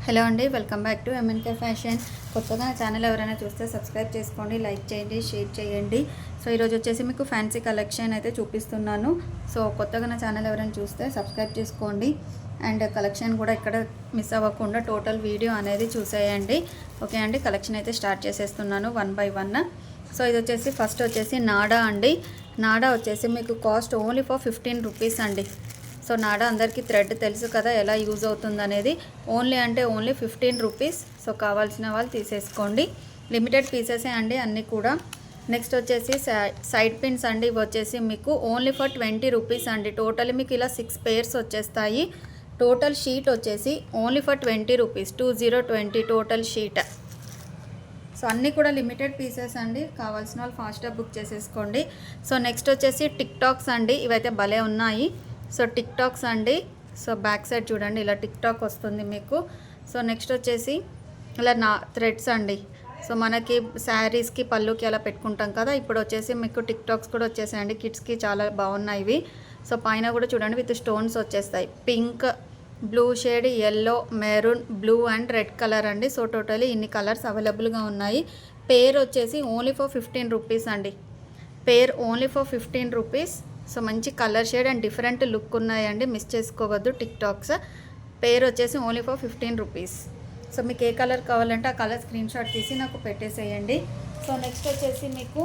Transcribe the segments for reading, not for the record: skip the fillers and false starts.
Hello అండి, welcome back to MNK fashion. కొత్తగా నా ఛానల్ ఎవరైనా చూస్తే సబ్స్క్రైబ్ చేసుకోండి, లైక్ చేయండి, షేర్ చేయండి. సో ఈరోజు వచ్చేసి మీకు ఫ్యాన్సీ కలెక్షన్ అయితే చూపిస్తున్నాను. సో కొత్తగా నా ఛానల్ ఎవరైనా చూస్తే సబ్స్క్రైబ్ చేసుకోండి అండ్ కలెక్షన్ కూడా ఇక్కడ మిస్ అవ్వకుండా టోటల్ వీడియో అనేది చూసేయండి. ఓకే అండి, కలెక్షన్ అయితే స్టార్ట్ చేసేస్తున్నాను వన్ బై వన్. సో ఇది వచ్చేసి ఫస్ట్ వచ్చేసి నాడా అండి. నాడా వచ్చేసి మీకు కాస్ట్ ఓన్లీ ఫర్ 15 రూపీస్ అండి. సో నాడా అందరికీ థ్రెడ్ తెలుసు కదా ఎలా యూజ్ అవుతుంది అనేది. ఓన్లీ అంటే ఓన్లీ 15 రూపీస్. సో కావాల్సిన వాళ్ళు తీసేసుకోండి, లిమిటెడ్ పీసెసే అండి అన్నీ కూడా. నెక్స్ట్ వచ్చేసి సైడ్ పిన్స్ అండి. ఇవి వచ్చేసి మీకు ఓన్లీ ఫర్ 20 రూపీస్ అండి. టోటల్ మీకు ఇలా 6 పేర్స్ వచ్చేస్తాయి. టోటల్ షీట్ వచ్చేసి only for 20 rupees, 2020 total sheet. So అన్నీ కూడా లిమిటెడ్ పీసెస్ అండి, కావాల్సిన వాళ్ళు ఫాస్ట్గా బుక్ చేసేసుకోండి. సో నెక్స్ట్ వచ్చేసి టిక్ టాక్స్ అండి. ఇవైతే భలే ఉన్నాయి. సో టిక్ టాక్స్ అండి. సో బ్యాక్ సైడ్ చూడండి, ఇలా టిక్ టాక్ వస్తుంది మీకు. సో నెక్స్ట్ వచ్చేసి ఇలా థ్రెడ్స్ అండి. సో మనకి శారీస్కి పళ్ళుకి అలా పెట్టుకుంటాం కదా, ఇప్పుడు వచ్చేసి మీకు టిక్ టాక్స్ కూడా వచ్చేసాయండి. కిడ్స్కి చాలా బాగున్నాయి ఇవి. సో పైన కూడా చూడండి విత్ స్టోన్స్ వచ్చేస్తాయి. Pink, blue shade, yellow, maroon, blue and red colour అండి. సో టోటలీ ఇన్ని కలర్స్ అవైలబుల్గా ఉన్నాయి. పేర్ వచ్చేసి ఓన్లీ ఫర్ 15 రూపీస్ అండి. పేర్ ఓన్లీ ఫర్ 15 రూపీస్. సో మంచి colour shade and different look ఉన్నాయండి, మిస్ చేసుకోవద్దు. టిక్ టాక్స్ పేర్ వచ్చేసి ఓన్లీ ఫర్ 15 రూపీస్. సో మీకు ఏ కలర్ కావాలంటే ఆ కలర్ స్క్రీన్ షాట్ తీసి నాకు పెట్టేసేయండి. సో నెక్స్ట్ వచ్చేసి మీకు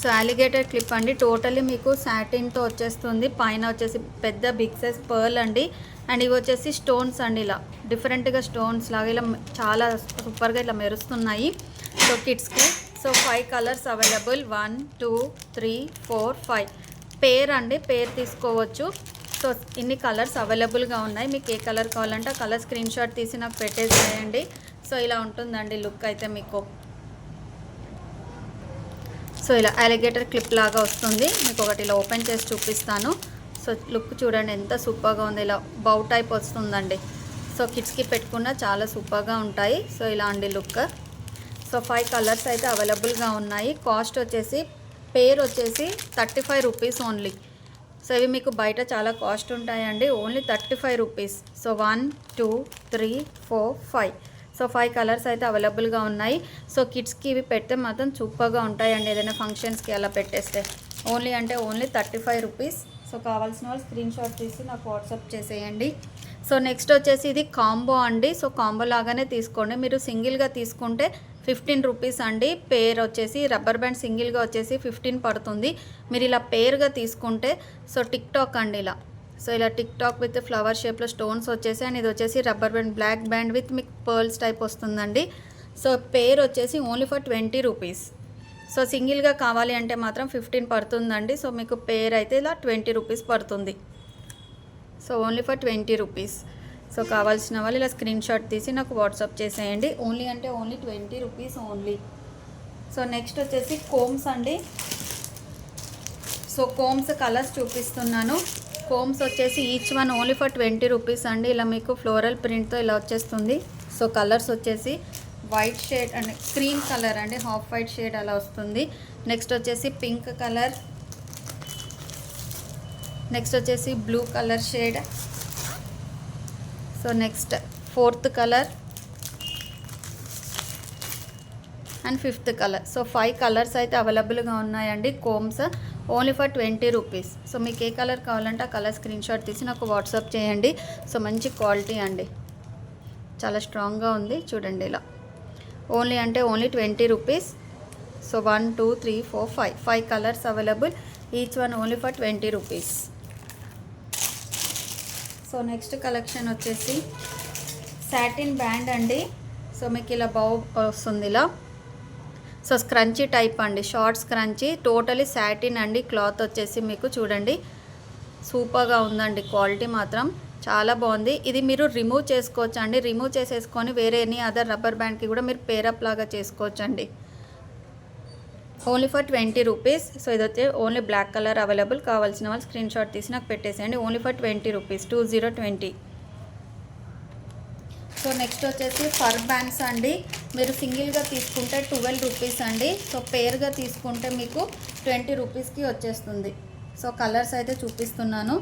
సో అలిగేటర్ క్లిప్ అండి. టోటలీ మీకు సాటిన్తో వచ్చేస్తుంది. పైన వచ్చేసి పెద్ద బిగ్ సైజ్ పర్ల్ అండి. అండ్ ఇవి వచ్చేసి స్టోన్స్ అండి, ఇలా డిఫరెంట్గా స్టోన్స్ లాగా ఇలా చాలా సూపర్గా ఇలా మెరుస్తున్నాయి. సో కిడ్స్కి సో 5 కలర్స్ అవైలబుల్, 1 2 3 4 5 పేర్ అండి. పేర్ తీసుకోవచ్చు. సో ఇన్ని కలర్స్ అవైలబుల్గా ఉన్నాయి. మీకు ఏ కలర్ కావాలంటే ఆ కలర్ స్క్రీన్ షాట్ తీసి నాకు పెట్టేసేయండి. సో ఇలా ఉంటుందండి లుక్ అయితే మీకు. సో ఇలా అలిగేటర్ క్లిప్ లాగా వస్తుంది మీకు. ఒకటి ఇలా ఓపెన్ చేసి చూపిస్తాను. సో లుక్ చూడండి ఎంత సూపర్గా ఉంది. ఇలా బౌ టైప్ వస్తుందండి. సో కిడ్స్కి పెట్టుకున్న చాలా సూపర్గా ఉంటాయి. సో ఇలా అండి లుక్. సో 5 కలర్స్ అయితే అవైలబుల్గా ఉన్నాయి. కాస్ట్ వచ్చేసి పేర్ వచ్చేసి 35 రూపీస్ ఓన్లీ. సో ఇవి మీకు బయట చాలా కాస్ట్ ఉంటాయండి, only 35 rupees. So 1 2 3 4 5 so 5 colours అయితే అవైలబుల్గా ఉన్నాయి. సో కిడ్స్కి ఇవి పెడితే మాత్రం సూపర్గా ఉంటాయండి, ఏదైనా ఫంక్షన్స్కి అలా పెట్టేస్తే. ఓన్లీ అంటే ఓన్లీ 35 రూపీస్. సో కావాల్సిన వాళ్ళు స్క్రీన్ షాట్ తీసి నాకు వాట్సాప్ చేసేయండి. సో నెక్స్ట్ వచ్చేసి ఇది కాంబో అండి. సో కాంబో లాగానే తీసుకోండి. మీరు సింగిల్గా తీసుకుంటే 15 రూపీస్ అండి. పేర్ వచ్చేసి రబ్బర్ బ్యాండ్ సింగిల్గా వచ్చేసి 15 పడుతుంది. మీరు ఇలా పేర్గా తీసుకుంటే సో టిక్ టాక్ అండి ఇలా. సో ఇలా టిక్ టాక్ విత్ ఫ్లవర్ షేప్లో స్టోన్స్ వచ్చేసి, అండ్ ఇది వచ్చేసి rubber band black band with మీకు పర్ల్స్ టైప్ వస్తుందండి. సో పేర్ వచ్చేసి ఓన్లీ ఫర్ 20 రూపీస్. సో సింగిల్గా కావాలి అంటే మాత్రం 15 పడుతుందండి. సో మీకు పేర్ అయితే ఇలా 20 రూపీస్ పడుతుంది. So only for 20 rupees. So కావాల్సిన వాళ్ళు ఇలా స్క్రీన్ షాట్ తీసి నాకు వాట్సాప్ చేసేయండి. ఓన్లీ అంటే only 20 rupees only. So next వచ్చేసి కోమ్స్ అండి. సో కోమ్స్ కలర్స్ చూపిస్తున్నాను. కోమ్స్ వచ్చేసి each one only for 20 rupees అండి. ఇలా మీకు ఫ్లోరల్ ప్రింట్తో ఇలా వచ్చేస్తుంది. సో కలర్స్ వచ్చేసి white shade and cream colour అండి, హాఫ్ వైట్ షేడ్ అలా వస్తుంది. నెక్స్ట్ వచ్చేసి పింక్ కలర్. నెక్స్ట్ వచ్చేసి blue colour shade. So next 4th colour and 5th colour. So 5 colours అయితే అవైలబుల్గా ఉన్నాయండి. Combs only for 20 rupees. So మీకు ఏ కలర్ కావాలంటే ఆ కలర్ స్క్రీన్ షాట్ తీసి నాకు వాట్సాప్ చేయండి. సో మంచి క్వాలిటీ అండి, చాలా స్ట్రాంగ్గా ఉంది చూడండి ఇలా. ఓన్లీ అంటే only 20 rupees. So 1 2 3 4 5 colours available, each one only for 20 rupees. So next collection వచ్చేసి సాటిన్ బ్యాండ్ అండి. సో మీకు ఇలా బౌ వస్తుంది ఇలా. సో స్క్రంచీ టైప్ అండి, షార్ట్ స్క్రంచీ. టోటలీ సాటిన్ అండి. క్లాత్ వచ్చేసి మీకు చూడండి సూపర్గా ఉందండి, క్వాలిటీ మాత్రం చాలా బాగుంది. ఇది మీరు రిమూవ్ చేసుకోవచ్చు అండి. రిమూవ్ చేసేసుకొని వేరే ఎనీ అదర్ రబ్బర్ బ్యాండ్కి కూడా మీరు పేరప్ లాగా చేసుకోవచ్చు అండి. Only for 20 rupees. సో ఇది వచ్చి ఓన్లీ బ్లాక్ కలర్ అవైలబుల్. కావాల్సిన వాళ్ళు స్క్రీన్ షాట్ తీసి నాకు పెట్టేసేయండి. Only for 20 rupees, 2020. So next వచ్చేసి ఫర్ బ్యాండ్స్ అండి. మీరు సింగిల్గా తీసుకుంటే 12 రూపీస్ అండి. సో పేర్గా తీసుకుంటే మీకు 20 రూపీస్కి వచ్చేస్తుంది. సో కలర్స్ అయితే చూపిస్తున్నాను.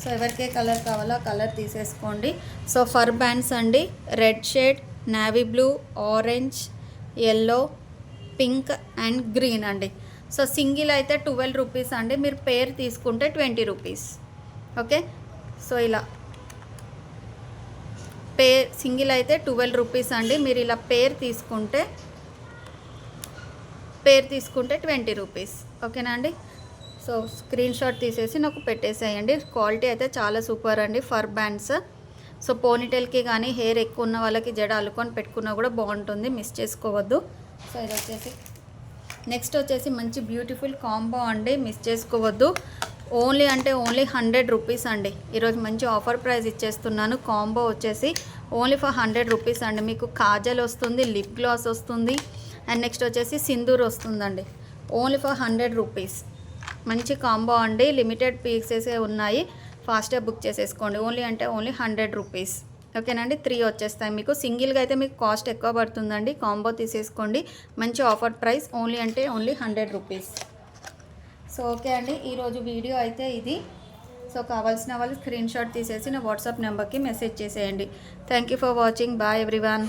సో ఎవరికే కలర్ కావాలో ఆ కలర్ తీసేసుకోండి. సో ఫర్ బ్యాండ్స్ అండి, red shade, navy blue, orange, yellow, pink and green అండి. సో సింగిల్ అయితే 12 రూపీస్ అండి, మీరు పేర్ తీసుకుంటే 20 రూపీస్. ఓకే, సో ఇలా పేర్ సింగిల్ అయితే 12 రూపీస్ అండి, మీరు ఇలా పేర్ తీసుకుంటే 20 రూపీస్. ఓకేనా అండి. సో స్క్రీన్ షాట్ తీసేసి నాకు పెట్టేసేయండి. క్వాలిటీ అయితే చాలా సూపర్ అండి ఫర్ బ్యాండ్స్. సో పోనీటైల్కి కానీ హెయిర్ ఎక్కువ ఉన్న వాళ్ళకి జడ అల్లుకొని పెట్టుకున్నా కూడా బాగుంటుంది, మిస్ చేసుకోవద్దు. సో ఇది వచ్చేసి నెక్స్ట్ వచ్చేసి మంచి బ్యూటిఫుల్ కాంబో అండి, మిస్ చేసుకోవద్దు. ఓన్లీ 100 రూపీస్ అండి. ఈరోజు మంచి ఆఫర్ ప్రైస్ ఇచ్చేస్తున్నాను. కాంబో వచ్చేసి ఓన్లీ ఫర్ 100 రూపీస్ అండి. మీకు కాజల్ వస్తుంది, లిప్ గ్లాస్ వస్తుంది అండ్ నెక్స్ట్ వచ్చేసి సిందూర్ వస్తుందండి. Only for 100 rupees. మంచి కాంబో అండి, లిమిటెడ్ పీసెసే ఉన్నాయి, ఫాస్ట్గా బుక్ చేసేసుకోండి. Only 100 rupees. ఓకేనండి. 3 వచ్చేస్తాయి మీకు. సింగిల్గా అయితే మీకు కాస్ట్ ఎక్కువ పడుతుందండి, కాంబో తీసేసుకోండి. మంచి offer price, only 100 rupees. So okay అండి, ఈరోజు వీడియో అయితే ఇది. సో కావాల్సిన వాళ్ళు స్క్రీన్ షాట్ తీసేసి నా వాట్సాప్ నెంబర్కి మెసేజ్ చేసేయండి. Thank you for watching. Bye everyone.